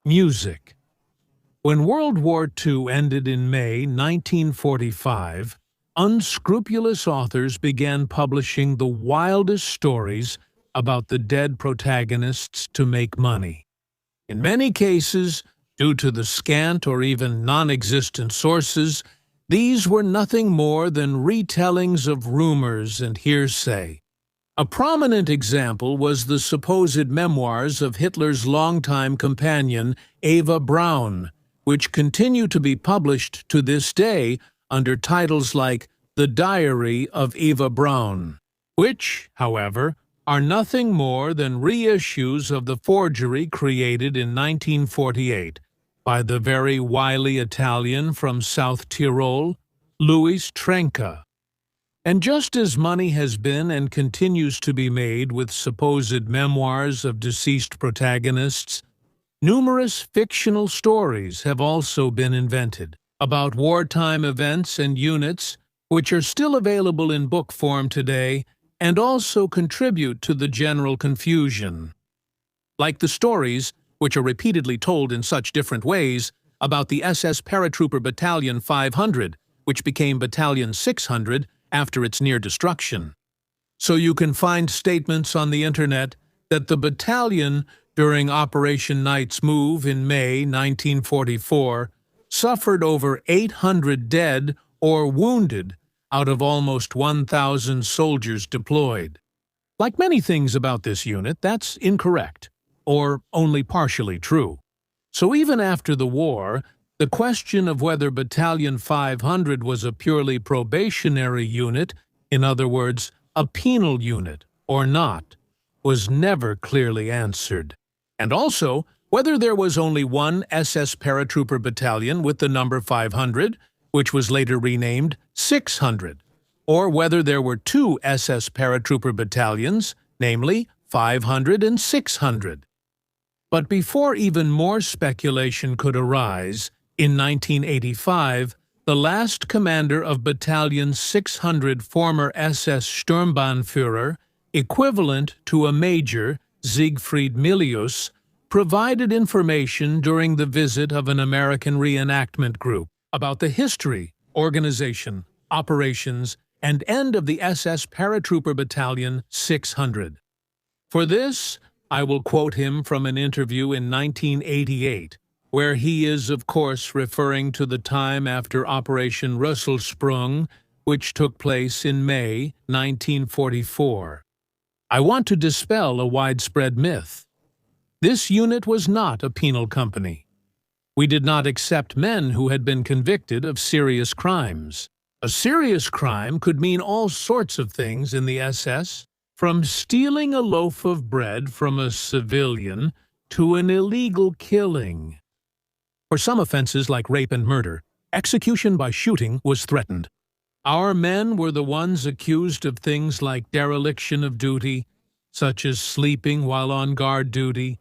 Music. When World War II ended in May 1945, unscrupulous authors began publishing the wildest stories about the dead protagonists to make money. In many cases, due to the scant or even non-existent sources, these were nothing more than retellings of rumors and hearsay. A prominent example was the supposed memoirs of Hitler's longtime companion, Eva Braun, which continue to be published to this day under titles like The Diary of Eva Braun, which, however, are nothing more than reissues of the forgery created in 1948 by the very wily Italian from South Tyrol, Louis Trenka. And just as money has been and continues to be made with supposed memoirs of deceased protagonists, numerous fictional stories have also been invented about wartime events and units which are still available in book form today and also contribute to the general confusion. Like the stories, which are repeatedly told in such different ways, about the SS Paratrooper Battalion 500, which became Battalion 600 after its near destruction. So you can find statements on the internet that the battalion, during Operation Knight's Move in May 1944, suffered over 800 dead or wounded out of almost 1,000 soldiers deployed. Like many things about this unit, that's incorrect, or only partially true. So even after the war, the question of whether Battalion 500 was a purely probationary unit, in other words, a penal unit, or not, was never clearly answered. And also, whether there was only one SS Paratrooper Battalion with the number 500, which was later renamed 600, or whether there were two SS Paratrooper Battalions, namely 500 and 600. But before even more speculation could arise, in 1985, the last commander of Battalion 600, former SS Sturmbannführer, equivalent to a major, Siegfried Milius, provided information during the visit of an American reenactment group about the history, organization, operations, and end of the SS Paratrooper Battalion 600. For this, I will quote him from an interview in 1988, where he is, of course, referring to the time after Operation Rösselsprung, which took place in May 1944. I want to dispel a widespread myth. This unit was not a penal company. We did not accept men who had been convicted of serious crimes. A serious crime could mean all sorts of things in the SS, from stealing a loaf of bread from a civilian to an illegal killing. For some offenses like rape and murder, execution by shooting was threatened. Our men were the ones accused of things like dereliction of duty, such as sleeping while on guard duty,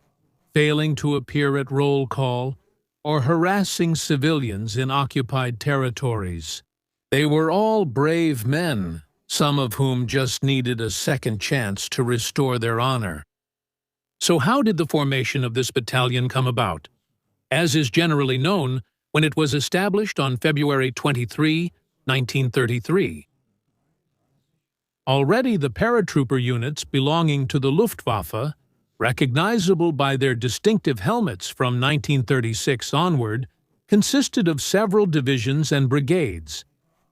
failing to appear at roll call, or harassing civilians in occupied territories. They were all brave men, some of whom just needed a second chance to restore their honor. So how did the formation of this battalion come about? As is generally known, when it was established on February 23, 1933. Already the paratrooper units belonging to the Luftwaffe, recognizable by their distinctive helmets from 1936 onward, consisted of several divisions and brigades,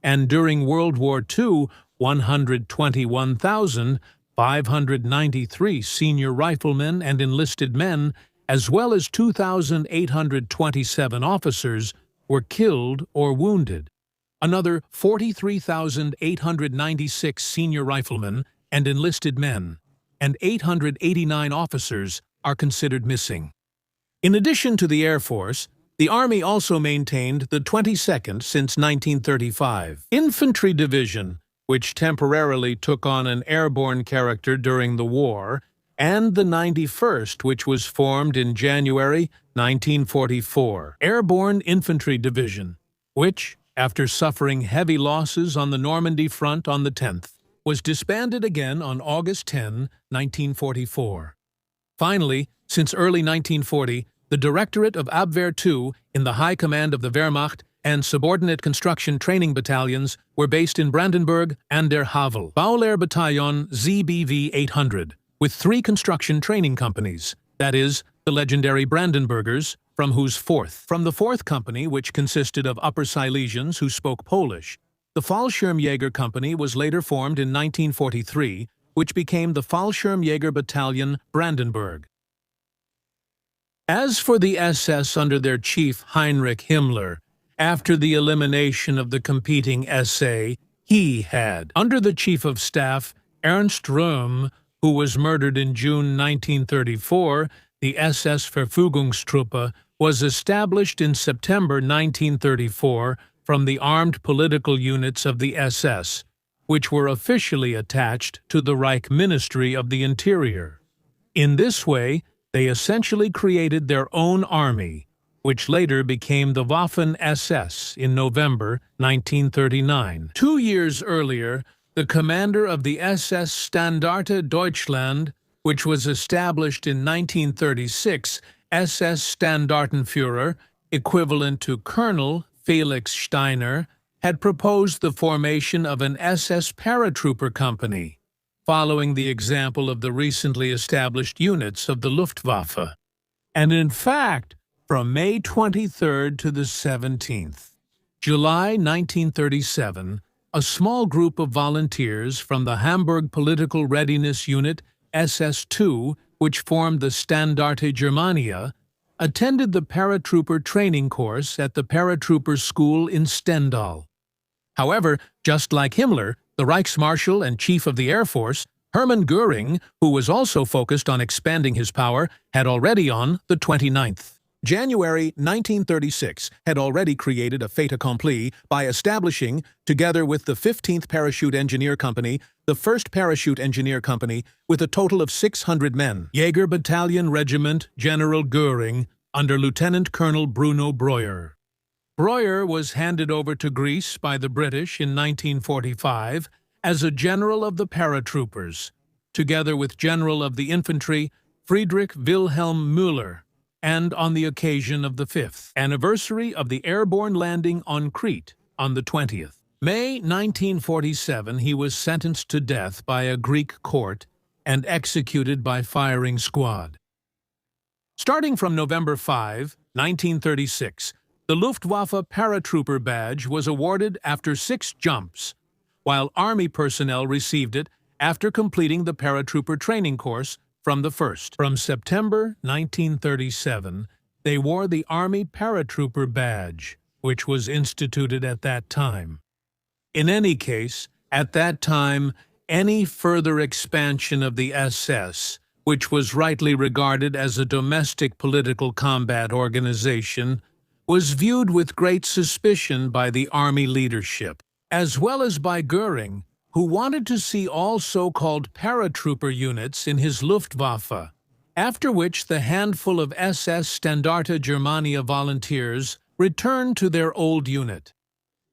and during World War II, 121,593 senior riflemen and enlisted men, as well as 2,827 officers, were killed or wounded. Another 43,896 senior riflemen and enlisted men, and 889 officers are considered missing. In addition to the Air Force, the Army also maintained the 22nd since 1935 Infantry Division, which temporarily took on an airborne character during the war, and the 91st, which was formed in January 1944 Airborne Infantry Division, which, after suffering heavy losses on the Normandy front on the 10th, was disbanded again on August 10, 1944. Finally, since early 1940, the Directorate of Abwehr II in the High Command of the Wehrmacht and subordinate construction training battalions were based in Brandenburg and der Havel. Baulehr-Bataillon ZBV 800, with 3 construction training companies, that is, the legendary Brandenburgers, from the 4th Company, which consisted of Upper Silesians who spoke Polish. The Fallschirmjäger Company was later formed in 1943, which became the Fallschirmjäger Battalion Brandenburg. As for the SS under their chief Heinrich Himmler, after the elimination of the competing SA, he had, under the Chief of Staff Ernst Röhm, who was murdered in June 1934, the SS Verfügungstruppe was established in September 1934 from the armed political units of the SS, which were officially attached to the Reich Ministry of the Interior. In this way, they essentially created their own army, which later became the Waffen-SS in November 1939. 2 years earlier, the commander of the SS Standarte Deutschland, which was established in 1936, SS Standartenführer, equivalent to Colonel Felix Steiner, had proposed the formation of an SS paratrooper company, following the example of the recently established units of the Luftwaffe. And in fact, from May 23rd to the 17th, July 1937, a small group of volunteers from the Hamburg Political Readiness Unit, SS2, which formed the Standarte Germania, attended the paratrooper training course at the paratrooper school in Stendal. However, just like Himmler, the Reichsmarshal and Chief of the Air Force, Hermann Göring, who was also focused on expanding his power, had already on the 29th. January 1936 had already created a fait accompli by establishing, together with the 15th Parachute Engineer Company, the 1st Parachute Engineer Company, with a total of 600 men. Jaeger Battalion Regiment General Göring, under Lieutenant Colonel Bruno Breuer. Breuer was handed over to Greece by the British in 1945 as a general of the paratroopers, together with General of the Infantry Friedrich Wilhelm Müller, and on the occasion of the 5th anniversary of the airborne landing on Crete on the 20th. May 1947, he was sentenced to death by a Greek court and executed by firing squad. Starting from November 5, 1936, the Luftwaffe Paratrooper Badge was awarded after 6 jumps, while Army personnel received it after completing the paratrooper training course from the 1st. From September 1937, they wore the Army Paratrooper Badge, which was instituted at that time. In any case, at that time, any further expansion of the SS, which was rightly regarded as a domestic political combat organization, was viewed with great suspicion by the Army leadership, as well as by Göring, who wanted to see all so-called paratrooper units in his Luftwaffe, after which the handful of SS Standarte Germania volunteers returned to their old unit.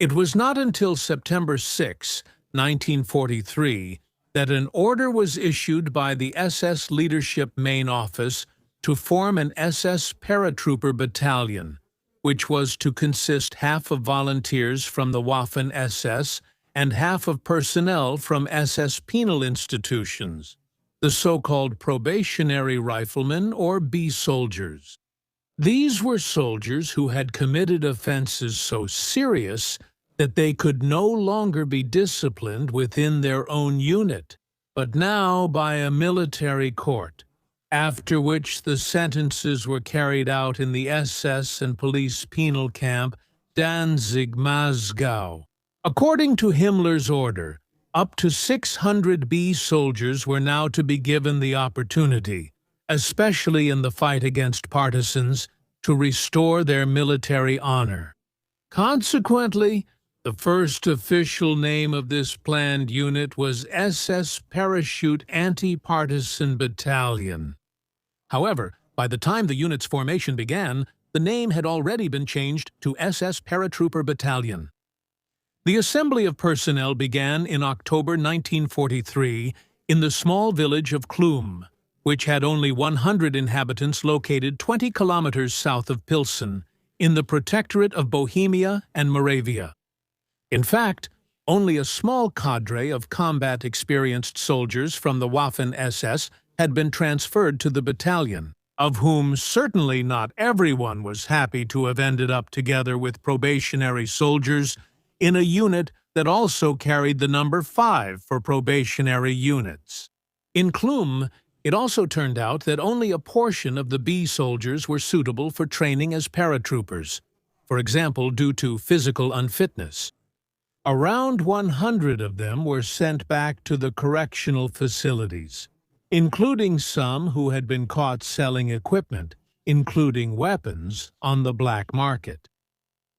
It was not until September 6, 1943, that an order was issued by the SS Leadership Main Office to form an SS Paratrooper Battalion, which was to consist half of volunteers from the Waffen-SS and half of personnel from SS penal institutions, the so-called probationary riflemen or B-soldiers. These were soldiers who had committed offenses so serious that they could no longer be disciplined within their own unit, but now by a military court, after which the sentences were carried out in the SS and police penal camp Danzig-Masgau. According to Himmler's order, up to 600 B soldiers were now to be given the opportunity, especially in the fight against partisans, to restore their military honor. Consequently, the first official name of this planned unit was SS Parachute Anti-Partisan Battalion. However, by the time the unit's formation began, the name had already been changed to SS Paratrooper Battalion. The assembly of personnel began in October 1943 in the small village of Chlum, which had only 100 inhabitants located 20 kilometers south of Pilsen, in the Protectorate of Bohemia and Moravia. In fact, only a small cadre of combat-experienced soldiers from the Waffen-SS had been transferred to the battalion, of whom certainly not everyone was happy to have ended up together with probationary soldiers in a unit that also carried the number 5 for probationary units. In Chlum, it also turned out that only a portion of the B soldiers were suitable for training as paratroopers, for example due to physical unfitness. Around 100 of them were sent back to the correctional facilities, including some who had been caught selling equipment, including weapons, on the black market.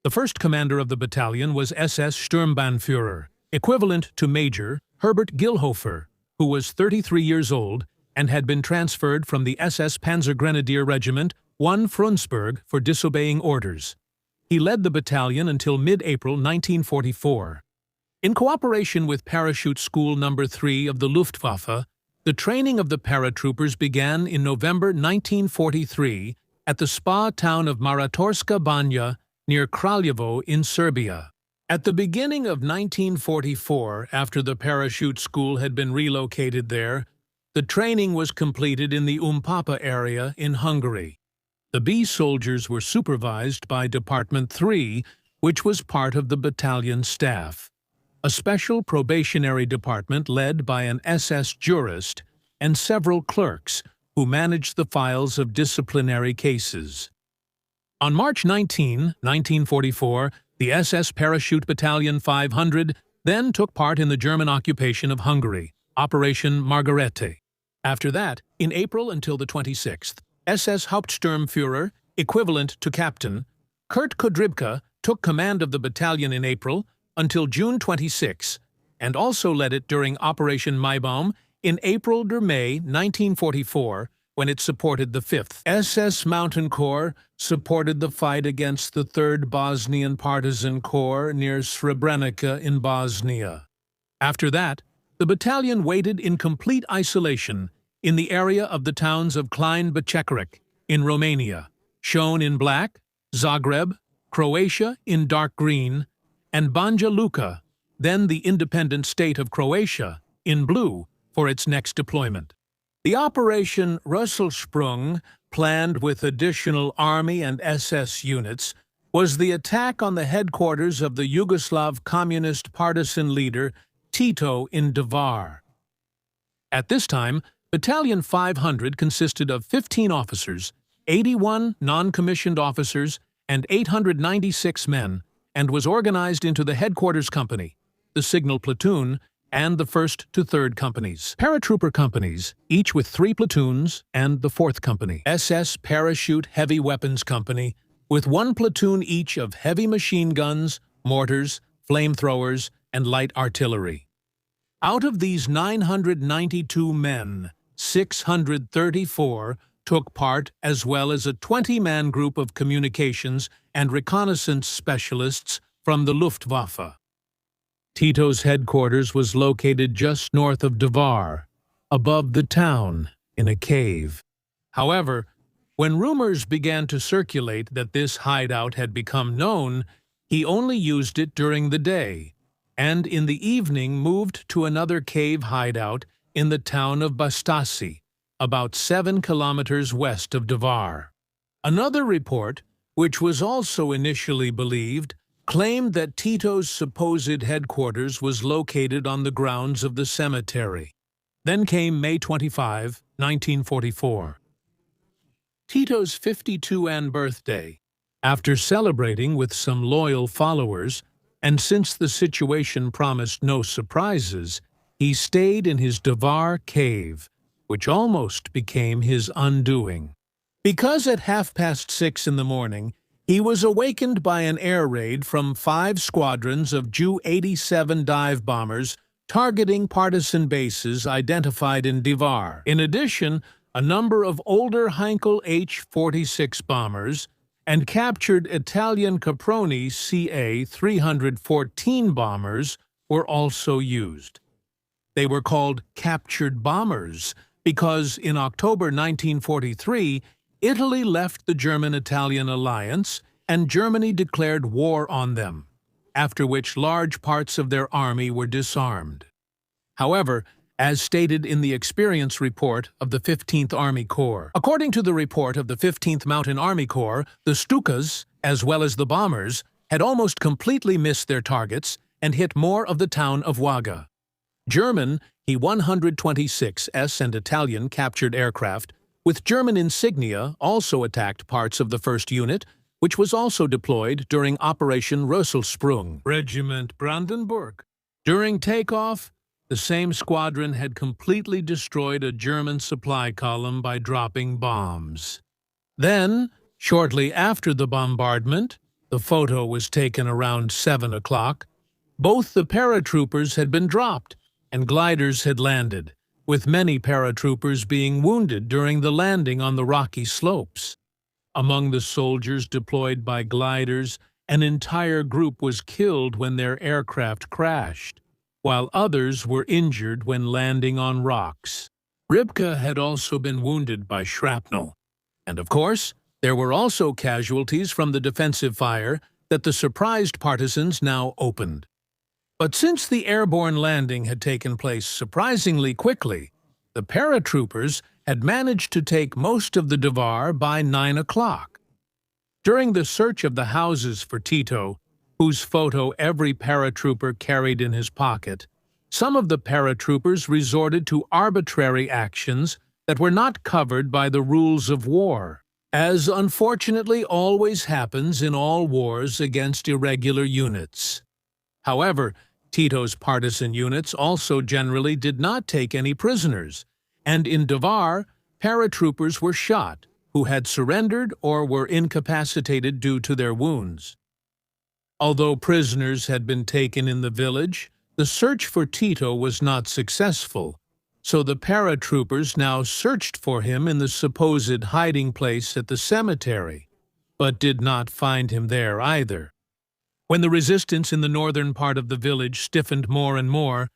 The first commander of the battalion was SS Sturmbannführer, equivalent to Major Herbert Gillhofer, who was 33 years old and had been transferred from the SS Panzergrenadier Regiment 1 Frundsberg for disobeying orders. He led the battalion until mid-April 1944. In cooperation with Parachute School No. 3 of the Luftwaffe, the training of the paratroopers began in November 1943 at the spa town of Maritorska Banja near Kraljevo in Serbia. At the beginning of 1944, after the parachute school had been relocated there, the training was completed in the Papa area in Hungary. The B soldiers were supervised by Department 3, which was part of the battalion staff, a special probationary department led by an SS jurist and several clerks who managed the files of disciplinary cases. On March 19, 1944, the SS Parachute Battalion 500 then took part in the German occupation of Hungary, Operation Margarete. After that, in April until the 26th, SS Hauptsturmführer, equivalent to captain, Kurt Kodrybka took command of the battalion in April until June 26, and also led it during Operation Maibaum in April–May 1944, when it supported the 5th. SS Mountain Corps supported the fight against the 3rd Bosnian Partisan Corps near Srebrenica in Bosnia. After that, the battalion waited in complete isolation in the area of the towns of Klein Bečevac in Romania, shown in black, Zagreb, Croatia in dark green, and Banja Luka, then the independent state of Croatia, in blue for its next deployment. The Operation Rösselsprung, planned with additional Army and SS units, was the attack on the headquarters of the Yugoslav Communist partisan leader Tito in Drvar. At this time, Battalion 500 consisted of 15 officers, 81 non-commissioned officers, and 896 men, and was organized into the Headquarters Company, the Signal Platoon, and the 1st to 3rd Companies. Paratrooper companies, each with 3 platoons, and the 4th Company. SS Parachute Heavy Weapons Company, with 1 platoon each of heavy machine guns, mortars, flamethrowers, and light artillery. Out of these 992 men, 634 took part, as well as a 20-man group of communications and reconnaissance specialists from the Luftwaffe. Tito's headquarters was located just north of Drvar, above the town, in a cave. However, when rumors began to circulate that this hideout had become known, he only used it during the day, and in the evening moved to another cave hideout in the town of Bastasi, about 7 kilometers west of Drvar. Another report, which was also initially believed, claimed that Tito's supposed headquarters was located on the grounds of the cemetery. Then came May 25, 1944. Tito's 52nd birthday. After celebrating with some loyal followers, and since the situation promised no surprises, he stayed in his Drvar cave, which almost became his undoing. Because at 6:30 in the morning, he was awakened by an air raid from 5 squadrons of Ju-87 dive bombers targeting partisan bases identified in Drvar. In addition, a number of older Heinkel H-46 bombers and captured Italian Caproni Ca-314 bombers were also used. They were called captured bombers because in October 1943, Italy left the German-Italian alliance and Germany declared war on them, after which large parts of their army were disarmed. However, as stated in the experience report of the 15th Army Corps. According to the report of the 15th Mountain Army Corps, the Stukas, as well as the bombers, had almost completely missed their targets and hit more of the town of Waga. German He-126S and Italian captured aircraft with German insignia also attacked parts of the 1st Unit, which was also deployed during Operation Rösselsprung. Regiment Brandenburg. During takeoff, the same squadron had completely destroyed a German supply column by dropping bombs. Then, shortly after the bombardment, the photo was taken around 7 o'clock, both the paratroopers had been dropped and gliders had landed, with many paratroopers being wounded during the landing on the rocky slopes. Among the soldiers deployed by gliders, an entire group was killed when their aircraft crashed, while others were injured when landing on rocks. Rybka had also been wounded by shrapnel. And of course, there were also casualties from the defensive fire that the surprised partisans now opened. But since the airborne landing had taken place surprisingly quickly, the paratroopers had managed to take most of the Drvar by 9 o'clock. During the search of the houses for Tito, whose photo every paratrooper carried in his pocket, some of the paratroopers resorted to arbitrary actions that were not covered by the rules of war, as unfortunately always happens in all wars against irregular units. However, Tito's partisan units also generally did not take any prisoners, and in Drvar, paratroopers were shot who had surrendered or were incapacitated due to their wounds. Although prisoners had been taken in the village, the search for Tito was not successful, so the paratroopers now searched for him in the supposed hiding place at the cemetery, but did not find him there either. When the resistance in the northern part of the village stiffened more and more,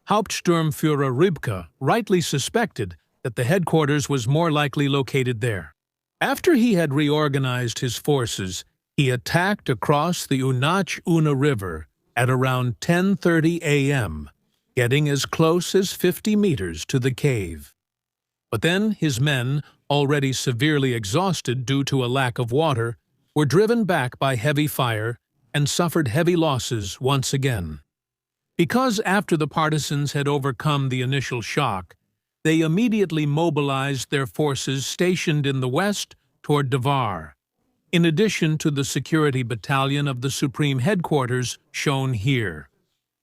Hauptsturmführer Rybka rightly suspected that the headquarters was more likely located there. After he had reorganized his forces, he attacked across the Una River at around 10:30 a.m., getting as close as 50 meters to the cave. But then his men, already severely exhausted due to a lack of water, were driven back by heavy fire and suffered heavy losses once again. Because after the partisans had overcome the initial shock, they immediately mobilized their forces stationed in the west toward Drvar, in addition to the security battalion of the Supreme Headquarters shown here.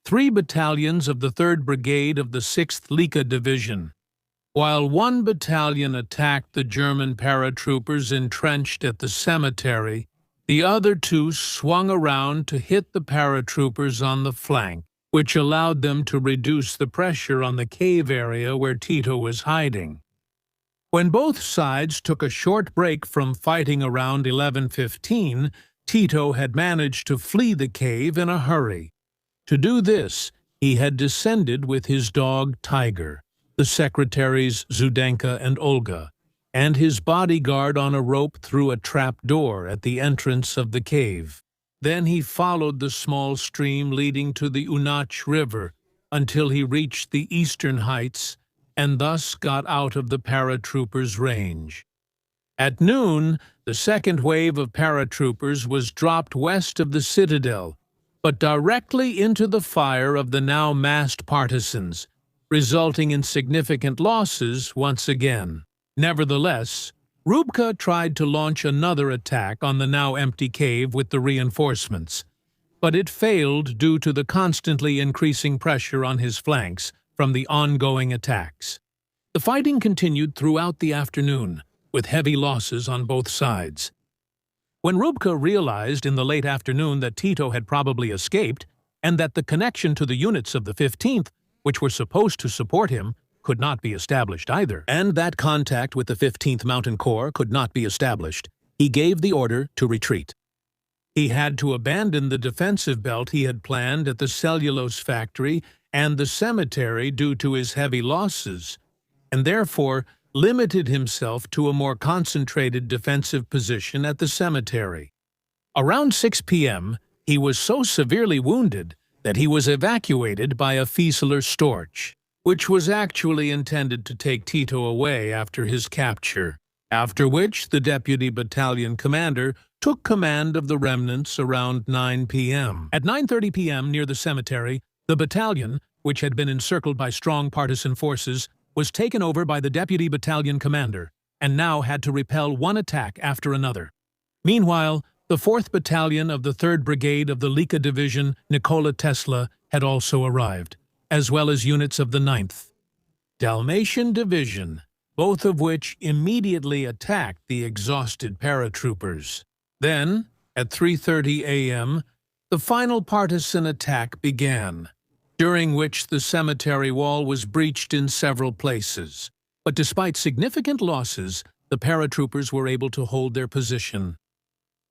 3 battalions of the 3rd Brigade of the 6th Lika Division. While 1 battalion attacked the German paratroopers entrenched at the cemetery, the other 2 swung around to hit the paratroopers on the flank, which allowed them to reduce the pressure on the cave area where Tito was hiding. When both sides took a short break from fighting around 11:15, Tito had managed to flee the cave in a hurry. To do this, he had descended with his dog Tiger, the secretaries Zhudenka and Olga, and his bodyguard on a rope through a trap door at the entrance of the cave. Then he followed the small stream leading to the Unach River until he reached the eastern heights and thus got out of the paratroopers' range. At noon, the second wave of paratroopers was dropped west of the citadel, but directly into the fire of the now massed partisans, resulting in significant losses once again. Nevertheless, Rybka tried to launch another attack on the now empty cave with the reinforcements, but it failed due to the constantly increasing pressure on his flanks from the ongoing attacks. The fighting continued throughout the afternoon, with heavy losses on both sides. When Rybka realized in the late afternoon that Tito had probably escaped, and that the connection to the units of the 15th, which were supposed to support him, could not be established either, and that contact with the 15th Mountain Corps could not be established, he gave the order to retreat. He had to abandon the defensive belt he had planned at the cellulose factory and the cemetery due to his heavy losses, and therefore limited himself to a more concentrated defensive position at the cemetery. Around 6 p.m., he was so severely wounded that he was evacuated by a Fieseler Storch, which was actually intended to take Tito away after his capture, after which the deputy battalion commander took command of the remnants around 9 p.m. At 9:30 p.m. near the cemetery, the battalion, which had been encircled by strong partisan forces, was taken over by the deputy battalion commander, and now had to repel one attack after another. Meanwhile, the 4th Battalion of the 3rd Brigade of the Lika Division Nikola Tesla had also arrived, as well as units of the 9th Dalmatian Division, both of which immediately attacked the exhausted paratroopers. Then, at 3:30 a.m., the final partisan attack began, during which the cemetery wall was breached in several places. But despite significant losses, the paratroopers were able to hold their position.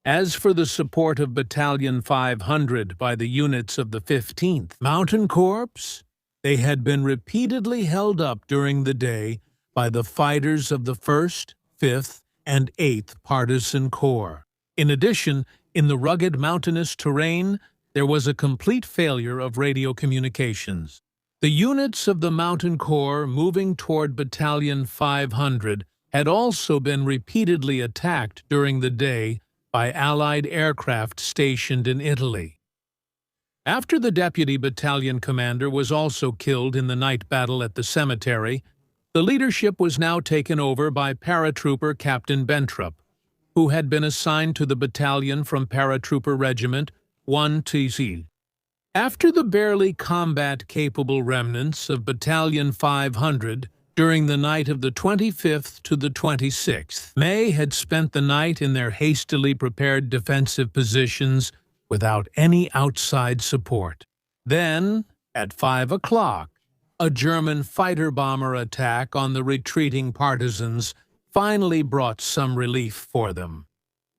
As for the support of Battalion 500 by the units of the 15th Mountain Corps, they had been repeatedly held up during the day by the fighters of the 1st, 5th, and 8th Partisan Corps. In addition, in the rugged mountainous terrain, there was a complete failure of radio communications. The units of the Mountain Corps moving toward Battalion 500 had also been repeatedly attacked during the day by Allied aircraft stationed in Italy. After the deputy battalion commander was also killed in the night battle at the cemetery, the leadership was now taken over by Paratrooper Captain Bentrup, who had been assigned to the battalion from Paratrooper Regiment 1 TZ. After the barely combat-capable remnants of Battalion 500 during the night of the 25th to the 26th May had spent the night in their hastily prepared defensive positions without any outside support. Then, at 5 o'clock, a German fighter-bomber attack on the retreating partisans finally brought some relief for them.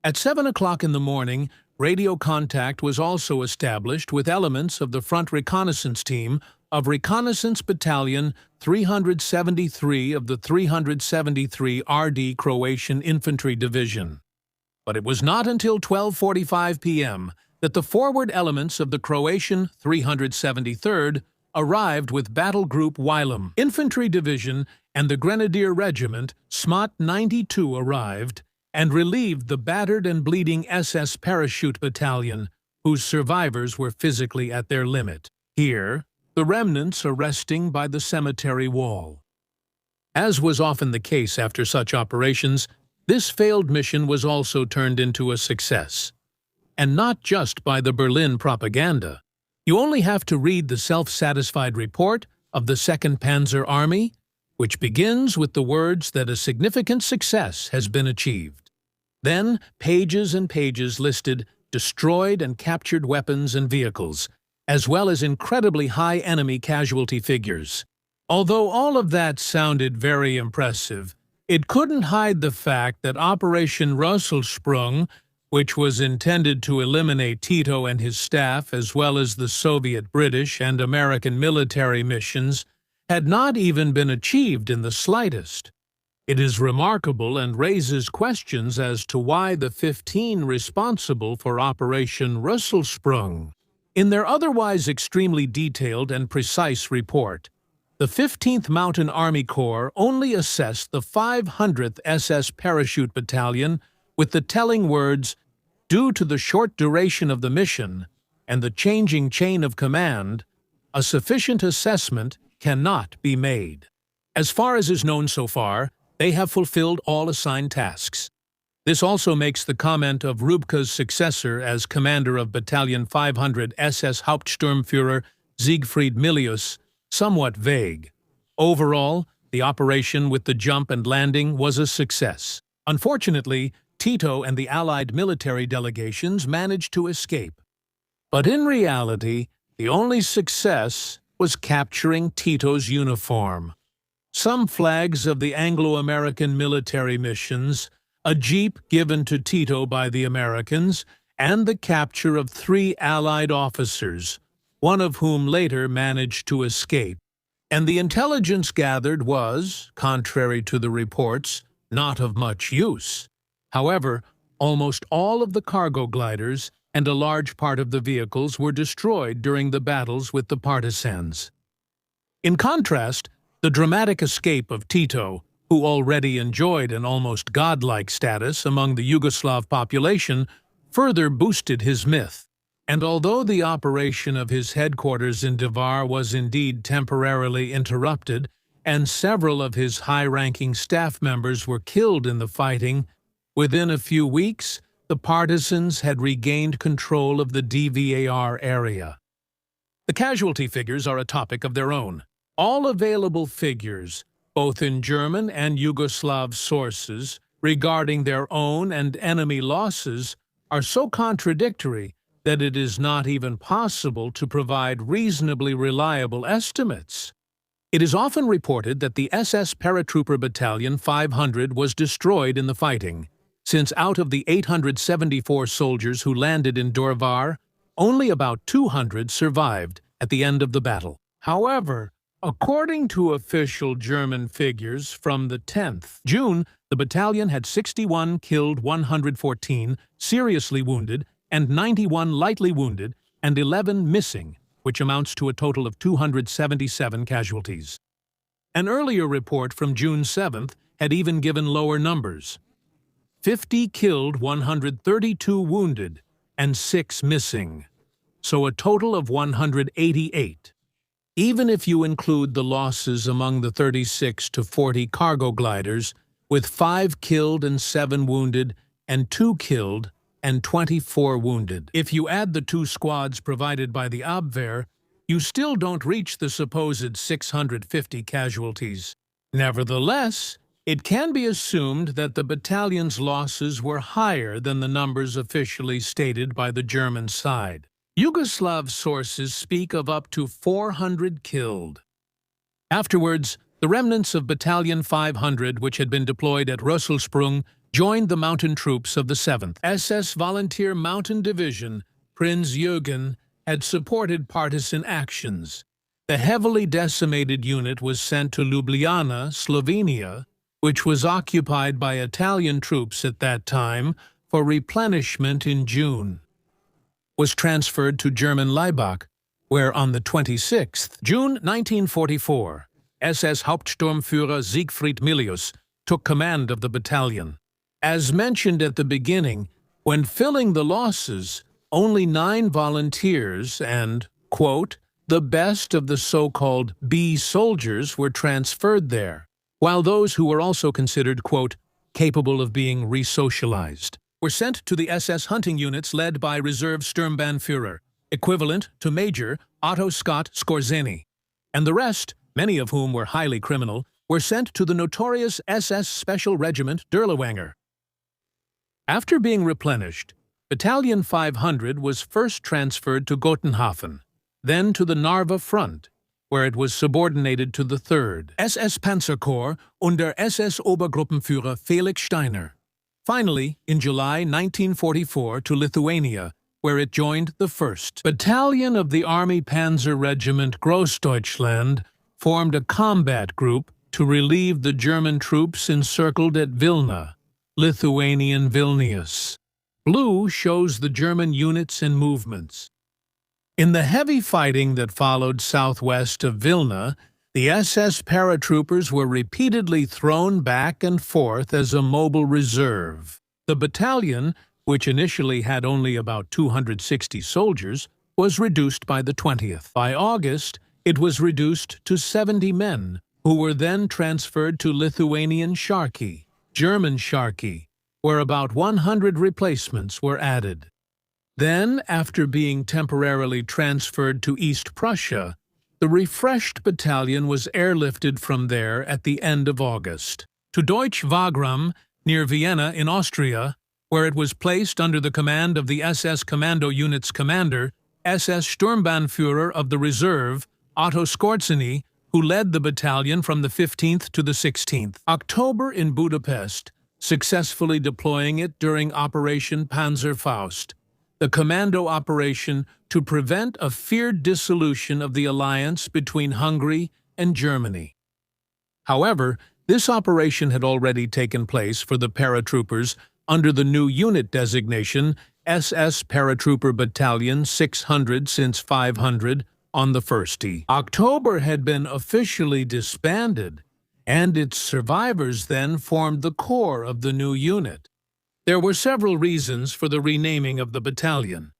At 7 o'clock in the morning, radio contact was also established with elements of the Front Reconnaissance Team of Reconnaissance Battalion 373 of the 373 RD Croatian Infantry Division. But it was not until 12:45 p.m. that the forward elements of the Croatian 373rd arrived with Battle Group Wylam Infantry Division, and the Grenadier Regiment SMOT 92 arrived and relieved the battered and bleeding SS Parachute Battalion, whose survivors were physically at their limit. Here, the remnants are resting by the cemetery wall. As was often the case after such operations, this failed mission was also turned into a success. And not just by the Berlin propaganda. You only have to read the self-satisfied report of the 2nd Panzer Army, which begins with the words that a significant success has been achieved. Then, pages and pages listed destroyed and captured weapons and vehicles, as well as incredibly high enemy casualty figures. Although all of that sounded very impressive, it couldn't hide the fact that Operation Rösselsprung, which was intended to eliminate Tito and his staff as well as the Soviet, British, and American military missions, had not even been achieved in the slightest. It is remarkable and raises questions as to why the 15 responsible for Operation Rösselsprung. In their otherwise extremely detailed and precise report, the 15th Mountain Army Corps only assessed the 500th SS Parachute Battalion with the telling words, "Due to the short duration of the mission and the changing chain of command, a sufficient assessment cannot be made. As far as is known so far, they have fulfilled all assigned tasks." This also makes the comment of Rubka's successor as commander of Battalion 500 SS Hauptsturmführer Siegfried Milius somewhat vague. Overall, the operation with the jump and landing was a success. Unfortunately, Tito and the Allied military delegations managed to escape. But in reality, the only success was capturing Tito's uniform, some flags of the Anglo-American military missions, a jeep given to Tito by the Americans, and the capture of 3 Allied officers, one of whom later managed to escape. And the intelligence gathered was, contrary to the reports, not of much use. However, almost all of the cargo gliders and a large part of the vehicles were destroyed during the battles with the partisans. In contrast, the dramatic escape of Tito, who already enjoyed an almost godlike status among the Yugoslav population, further boosted his myth. And although the operation of his headquarters in Drvar was indeed temporarily interrupted, and several of his high-ranking staff members were killed in the fighting, within a few weeks, the partisans had regained control of the Dvar area. The casualty figures are a topic of their own. All available figures, both in German and Yugoslav sources, regarding their own and enemy losses, are so contradictory that it is not even possible to provide reasonably reliable estimates. It is often reported that the SS Paratrooper Battalion 500 was destroyed in the fighting, since out of the 874 soldiers who landed in Drvar, only about 200 survived at the end of the battle. However, according to official German figures from the 10th June, the battalion had 61 killed, 114 seriously wounded, and 91 lightly wounded, and 11 missing, which amounts to a total of 277 casualties. An earlier report from June 7th had even given lower numbers: 50 killed, 132 wounded, and 6 missing, so a total of 188. Even if you include the losses among the 36 to 40 cargo gliders, with 5 killed and 7 wounded, and 2 killed and 24 wounded. If you add the 2 squads provided by the Abwehr, you still don't reach the supposed 650 casualties. Nevertheless, it can be assumed that the battalion's losses were higher than the numbers officially stated by the German side. Yugoslav sources speak of up to 400 killed. Afterwards, the remnants of Battalion 500, which had been deployed at Rösselsprung, joined the mountain troops of the 7th SS Volunteer Mountain Division. Prince Eugen had supported partisan actions. The heavily decimated unit was sent to Ljubljana, Slovenia, which was occupied by Italian troops at that time, for replenishment in June. Was transferred to German Laibach, where on the 26th June 1944, SS Hauptsturmführer Siegfried Milius took command of the battalion. As mentioned at the beginning, when filling the losses, only 9 volunteers and, quote, the best of the so-called B soldiers were transferred there, while those who were also considered, quote, capable of being resocialized, were sent to the SS hunting units led by Reserve Sturmbannführer, equivalent to Major Otto Scott Skorzeny, and the rest, many of whom were highly criminal, were sent to the notorious SS Special Regiment Dirlewanger. After being replenished, Battalion 500 was first transferred to Gotenhafen, then to the Narva front, where it was subordinated to the 3rd SS Panzerkorps under SS Obergruppenführer Felix Steiner. Finally, in July 1944 to Lithuania, where it joined the 1st Battalion of the Army Panzer Regiment Großdeutschland, formed a combat group to relieve the German troops encircled at Vilna, Lithuanian Vilnius. Blue shows the German units and movements. In the heavy fighting that followed southwest of Vilna, the SS paratroopers were repeatedly thrown back and forth as a mobile reserve. The battalion, which initially had only about 260 soldiers, was reduced by the 20th. By August, it was reduced to 70 men, who were then transferred to Lithuanian Sharki, German Sharki, where about 100 replacements were added. Then, after being temporarily transferred to East Prussia, the refreshed battalion was airlifted from there at the end of August to Deutsch Wagram, near Vienna in Austria, where it was placed under the command of the SS Commando Unit's commander, SS Sturmbannführer of the Reserve, Otto Skorzeny, who led the battalion from the 15th to the 16th October in Budapest, successfully deploying it during Operation Panzerfaust, the commando operation to prevent a feared dissolution of the alliance between Hungary and Germany. However, this operation had already taken place for the paratroopers under the new unit designation SS Paratrooper Battalion 600 since 500 on the 1st October had been officially disbanded, and its survivors then formed the core of the new unit. There were several reasons for the renaming of the battalion.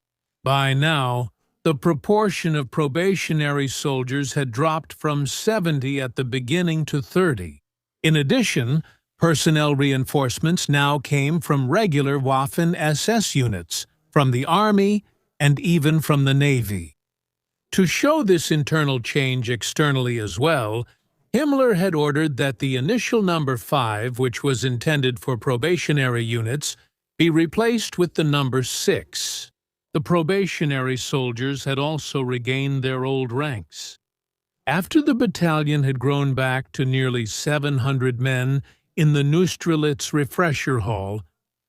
By now, the proportion of probationary soldiers had dropped from 70 at the beginning to 30. In addition, personnel reinforcements now came from regular Waffen-SS units, from the Army, and even from the Navy. To show this internal change externally as well, Himmler had ordered that the initial number 5, which was intended for probationary units, be replaced with the number 6. The probationary soldiers had also regained their old ranks. After the battalion had grown back to nearly 700 men in the Neustrelitz Refresher Hall,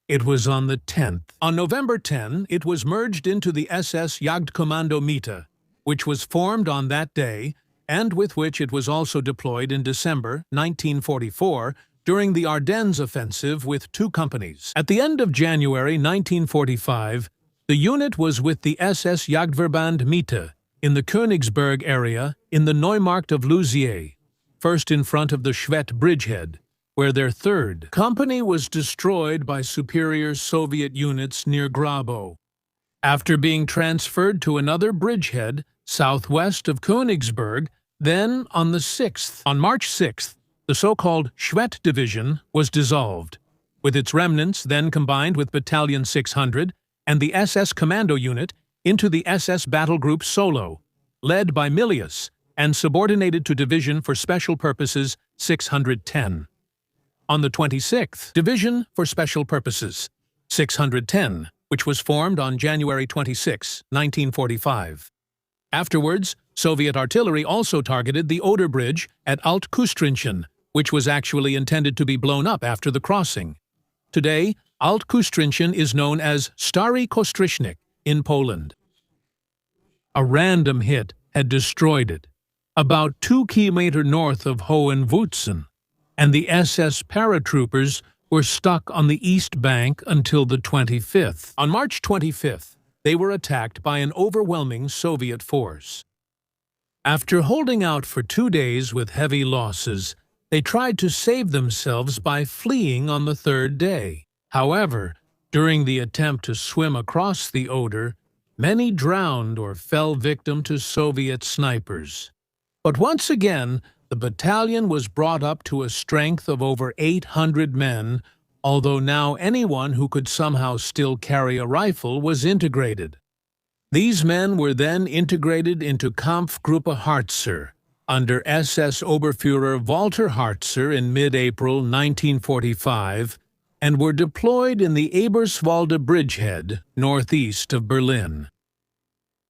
it was on the 10th. On November 10, it was merged into the SS Jagdkommando Mitte, which was formed on that day, and with which it was also deployed in December 1944 during the Ardennes offensive with 2 companies. At the end of January 1945, the unit was with the SS Jagdverband Mitte in the Königsberg area in the Neumarkt of Lousier, first in front of the Schwedt bridgehead, where their 3rd company was destroyed by superior Soviet units near Grabo. After being transferred to another bridgehead southwest of Königsberg, then on March 6th, the so-called Schwedt Division was dissolved, with its remnants then combined with Battalion 600 and the SS Commando Unit into the SS Battle Group Solo, led by Milius and subordinated to Division for Special Purposes 610. On the 26th, Division for Special Purposes 610, which was formed on January 26, 1945. Afterwards, Soviet artillery also targeted the Oder Bridge at Alt-Kustrinchen, which was actually intended to be blown up after the crossing. Today, Alt-Kustrinchen is known as Stary Kostrichnik in Poland. A random hit had destroyed it, about 2 kilometers north of Hohenwutzen, and the SS paratroopers were stuck on the east bank until the 25th. On March 25th, they were attacked by an overwhelming Soviet force. After holding out for 2 days with heavy losses, they tried to save themselves by fleeing on the 3rd day. However, during the attempt to swim across the Oder, many drowned or fell victim to Soviet snipers. But once again, the battalion was brought up to a strength of over 800 men, although now anyone who could somehow still carry a rifle was integrated. These men were then integrated into Kampfgruppe Harzer under SS Oberfuhrer Walter Harzer in mid-April 1945 and were deployed in the Eberswalde bridgehead northeast of Berlin.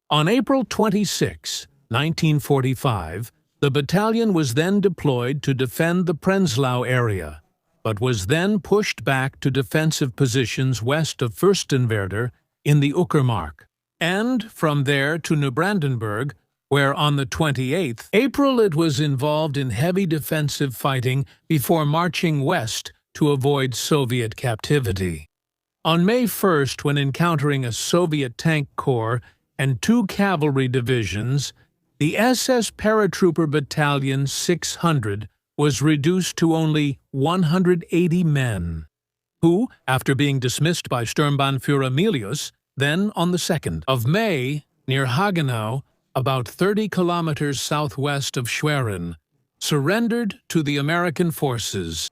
On April 26, 1945, the battalion was then deployed to defend the Prenzlau area, but was then pushed back to defensive positions west of Fürstenwerder in the Uckermark, and from there to Neubrandenburg, where on the 28th April it was involved in heavy defensive fighting before marching west to avoid Soviet captivity. On May 1st, when encountering a Soviet tank corps and 2 cavalry divisions, the SS Paratrooper Battalion 600 was reduced to only 180 men, who, after being dismissed by Sturmbannführer Milius, then on the 2nd of May, near Hagenau, about 30 kilometers southwest of Schwerin, surrendered to the American forces.